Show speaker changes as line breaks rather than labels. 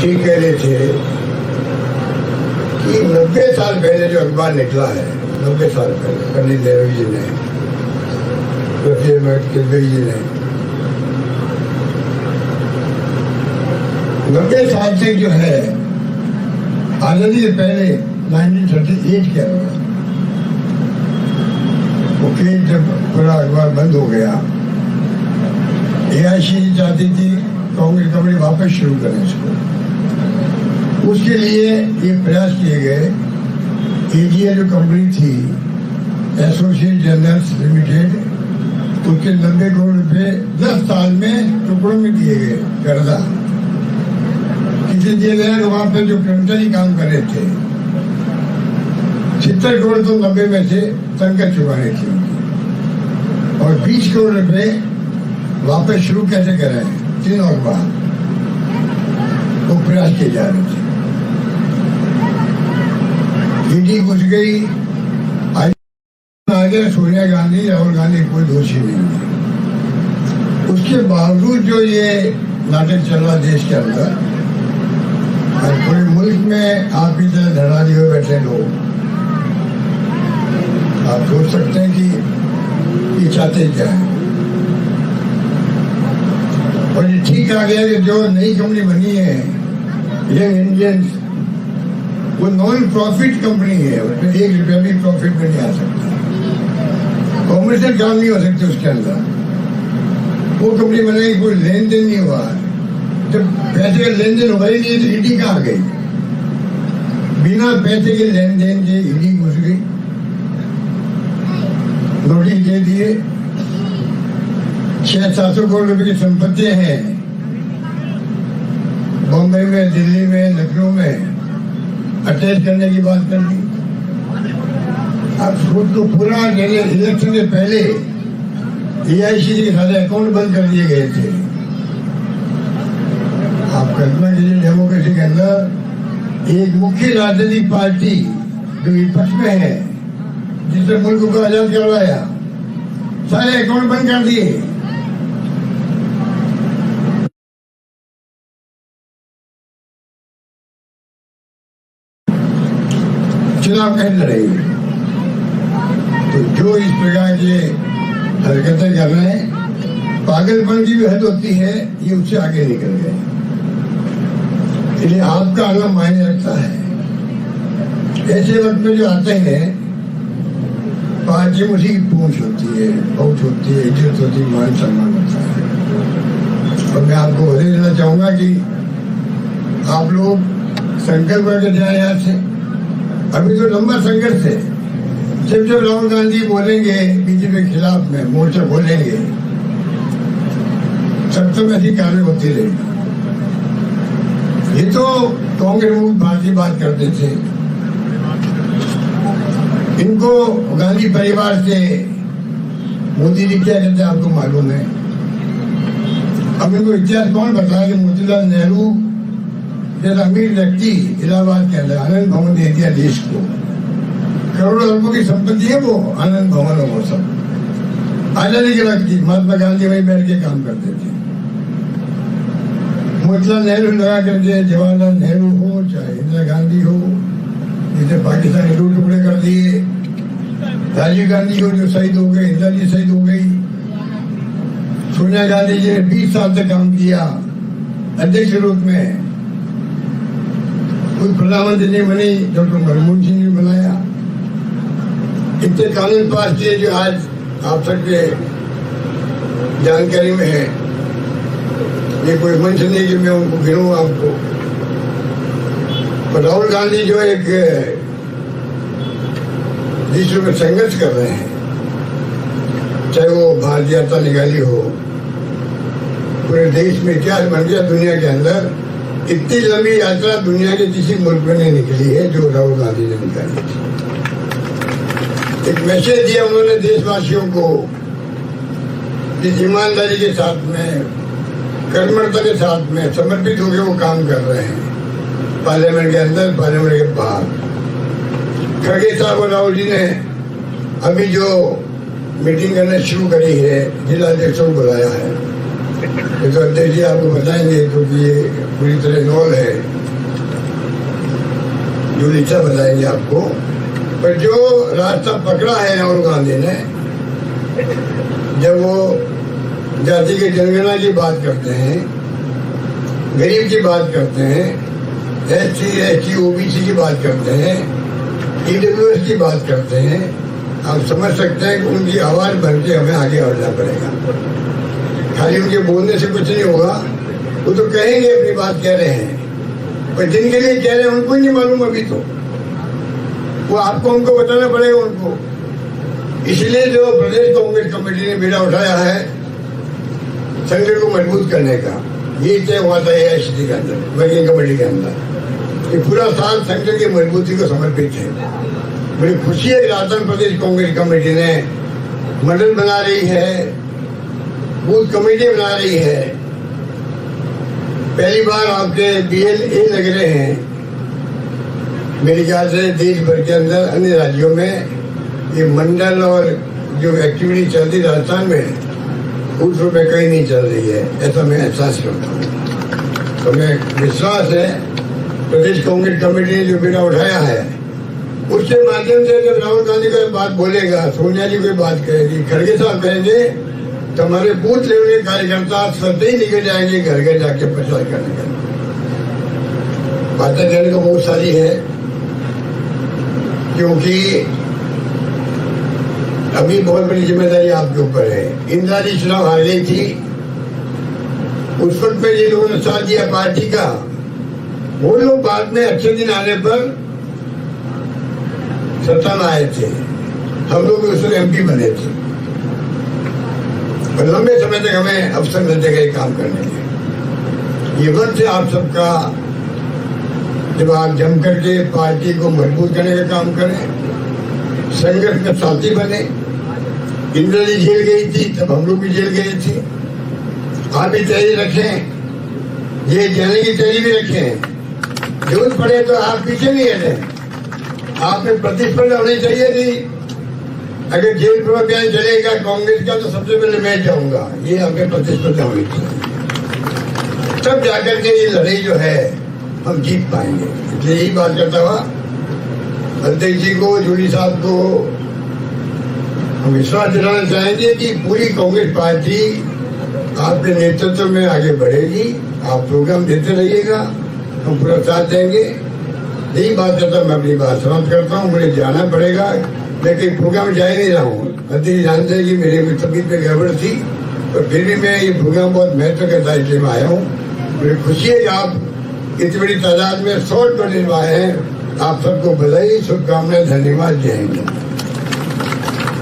ठीक कह रहे थे कि 90 साल पहले जो अखबार निकला है, 90 साल पहले पंडित नेहरू जी ने, जी ने 90 साल से जो है आजादी से पहले 1938 के जब पूरा अखबार बंद हो गया, AIC चाहती थी कांग्रेस कंपनी वापस शुरू करें इसको। उसके लिए ये प्रयास किए गए। AGL जो कंपनी थी, एसोसिएट जर्नल्स लिमिटेड, उसके 90 करोड़ रुपए 10 साल में टुकड़ों में दिए गए कर्जा। किसी दिए गया कि वहां पे जो कर्मचारी काम कर रहे थे 70 करोड़ तो 90 में से संकट चुकाने थे, और 20 करोड़ रुपए वापस शुरू कैसे करें, 3 और बार वो प्रयास किए जा रहे थे। ईडी घुस गई, आगे सोनिया गांधी, राहुल गांधी कोई दोषी नहीं है। उसके बावजूद जो ये नाटक चल रहा देश के अंदर, और पूरे मुल्क में आप ही तरह धरना दिए बैठे लोग, आप सोच सकते हैं कि ये चाहते क्या है। और ये ठीक आ गया कि जो नई कंपनी बनी है यंग इंडियंस, वो नॉन प्रॉफिट कंपनी है, उसमें 1 रुपया भी प्रॉफिट में नहीं आ सकता, कॉमर्शियल काम नहीं हो सकते उसके अंदर। वो कंपनी बनाई, कोई लेन देन नहीं हुआ। जब पैसे का लेन देन हुआ ही नहीं तो ईडी कहाँ गई? बिना पैसे के लेन देन के ईडी घुस गई, नोटिस दे दिए। 600-700 करोड़ रुपए की संपत्ति है बॉम्बे में, दिल्ली में, लखनऊ में, अटैच करने की बात कर दी। अब खुद को पूरा इलेक्शन के पहले AIC के सारे अकाउंट बंद कर दिए गए थे। आप कल्पना कीजिए, डेमोक्रेसी के अंदर एक मुख्य राजनीतिक पार्टी जो विपक्ष में है, जिसने मुल्क को आजाद करवाया, सारे अकाउंट बंद कर दिए। चुनाव कहीं लड़ेगी तो जो इस प्रकार के हरकतें कर रहे हैं, पागलपन की भी हद होती है, ये उससे आगे निकल गए। इसलिए आपका आना मायने रखता है। ऐसे वक्त में जो आते हैं, पार्टी में उसी की पूंछ होती है, पहुंच होती है, इज्जत होती है, मान सम्मान होता है। और मैं आपको बता देना चाहूंगा कि आप लोग संकल्प करके जाए यहाँ से। अभी तो लंबा संघर्ष है। जब राहुल गांधी बोलेंगे बीजेपी के खिलाफ में, मोर्चा बोलेंगे, सब तो ऐसी कार्य होती रहेगी। ये तो कांग्रेस मुक्त भारतीय बात करते थे, इनको गांधी परिवार से मोदी जी क्या कहते हैं आपको मालूम है। अब इनको इतिहास कौन बताया कि मोतीलाल नेहरू जैसा अमीर व्यक्ति इलाहाबाद के अंदर आनंद भवन दे दिया देश को, करोड़ों अरबों की संपत्ति है वो आनंद भवन और वो सब। आजादी के वक्त की महात्मा गांधी वहीं बैठ के काम करते थे। मोतीलाल नेहरू लगा करके, जवाहरलाल नेहरू हो चाहे इंदिरा गांधी हो, जिसे पाकिस्तान के 2 टुकड़े कर दिए, राजीव गांधी हो जो शहीद हो गए, इंदिरा जी शहीद हो गई, सोनिया गांधी जी ने 20 साल तक काम किया अध्यक्ष के रूप में, कोई प्रधानमंत्री नहीं बनी, डॉक्टर मनमोहन सिंह ने बनाया। इतने कानून पास किए जो आज आप सबके जानकारी में है। ये कोई मंच नहीं कि मैं उनको गिनूं आपको। पर राहुल गांधी जो एक विश्व में संघर्ष कर रहे हैं, चाहे वो भारतीय जनता निकाली हो, पूरे देश में इतिहास बन गया दुनिया के अंदर। इतनी लंबी यात्रा दुनिया के किसी मुल्क में नहीं निकली है जो राहुल गांधी ने निकाली थी। एक मैसेज दिया उन्होंने देशवासियों को, जिस ईमानदारी के साथ में, कर्मठता के साथ में समर्पित होकर वो काम कर रहे हैं, पार्लियामेंट के अंदर, पार्लियामेंट के बाहर। खड़गे साहब और राहुल जी ने अभी जो मीटिंग करना शुरू करी है, जिला अध्यक्षों को बुलाया है, ये तो अध्यक्ष जी आपको बताएंगे, क्योंकि ये पूरी तरह इन्वॉल्व है, जो लिखा बताएंगे आपको। पर जो रास्ता पकड़ा है राहुल गांधी ने, जब वो जाति के जनगणना की बात करते हैं, गरीब की बात करते हैं, SC, ST, OBC की बात करते हैं, EWS की बात करते हैं, आप समझ सकते हैं कि उनकी आवाज भर के हमें आगे बढ़ना पड़ेगा। खाली उनके बोलने से कुछ नहीं होगा, वो तो कहेंगे अपनी बात कह रहे हैं, पर जिनके लिए कह रहे हैं उनको ही नहीं मालूम अभी तो, वो आपको उनको बताना पड़ेगा उनको। इसलिए जो प्रदेश कांग्रेस कमेटी ने बीड़ा उठाया है संगठन को मजबूत करने का, ये तय हुआ था AICC के अंदर, वर्किंग कमेटी के अंदर, ये पूरा साल संगठन की मजबूती को समर्पित है। बड़ी खुशी है कि राजस्थान प्रदेश कांग्रेस कमेटी ने मंडल बना रही है, बूथ कमेटी बना रही है। पहली बार आपके BLA लग रहे हैं। मेरे ख्याल से देश भर के अंदर अन्य राज्यों में ये मंडल और जो एक्टिविटी चल रही राजस्थान में उस रूप में कहीं नहीं चल रही है, ऐसा मैं एहसास करता हूँ। तो मैं विश्वास है प्रदेश कांग्रेस कमेटी ने जो बीड़ा उठाया है, उसके माध्यम से जब राहुल गांधी कोई बात बोलेगा, सोनिया जी कोई बात कहेगी, खड़गे साहब कहेंगे, तो हमारे बूथ लेवल के कार्यकर्ता सदा ही निकल जाएंगे घर घर जाके प्रचार करने का। बातें कहने को बहुत सारी है, क्योंकि अभी बहुत बड़ी जिम्मेदारी आपके ऊपर है। इंदिरा जी चुनाव हार गई थी, उस वक्त में जिन लोगों ने साथ दिया पार्टी का, वो लोग बाद में अच्छे दिन आने पर सत्ता में आए थे। हम लोग उस समय MP बने थे और लंबे समय तक हमें अवसर मिलते गए काम करने के। ये वक्त है आप सबका, जब आप जम करके पार्टी को मजबूत करने का काम करें, संगठन में साथी बने। इंदिरा जी जेल गई थी, तब हम लोग भी जेल गए थे। आप भी तैयारी रखें, ये जाने की तैयारी भी रखें। जरूरत पड़े तो आप पीछे नहीं हटे, आप में प्रतिस्पर्धा होनी चाहिए थी। अगर जेल पर अभियान चलेगा कांग्रेस का, तो सबसे पहले मैं जाऊंगा, ये हमें प्रतिस्पर्धा होनी चाहिए। तब जाकर के ये लड़ाई जो है हम जीत पाएंगे। इसलिए यही बात करता हुआ अध्यक्ष जी को, जूली साहब को हम विश्वास दिलाना चाहेंगे कि पूरी कांग्रेस पार्टी आपके नेतृत्व में आगे बढ़ेगी। आप प्रोग्राम देते रहिएगा, हम पूरा साथ देंगे। यही बात करता मैं अपनी बात समाप्त करता हूँ। मुझे जाना पड़ेगा, लेकिन प्रोग्राम जा ही नहीं रहा हूँ। अध्यक्ष जानते हैं कि मेरे तबीयत में गड़बड़ थी, तो फिर भी मैं ये प्रोग्राम बहुत महत्व के साथ इसलिए में आया हूँ। मुझे खुशी है कि आप इतनी बड़ी तादाद में 100 आए हैं। आप सबको बधाई, शुभकामनाएं, धन्यवाद, जय हिंद।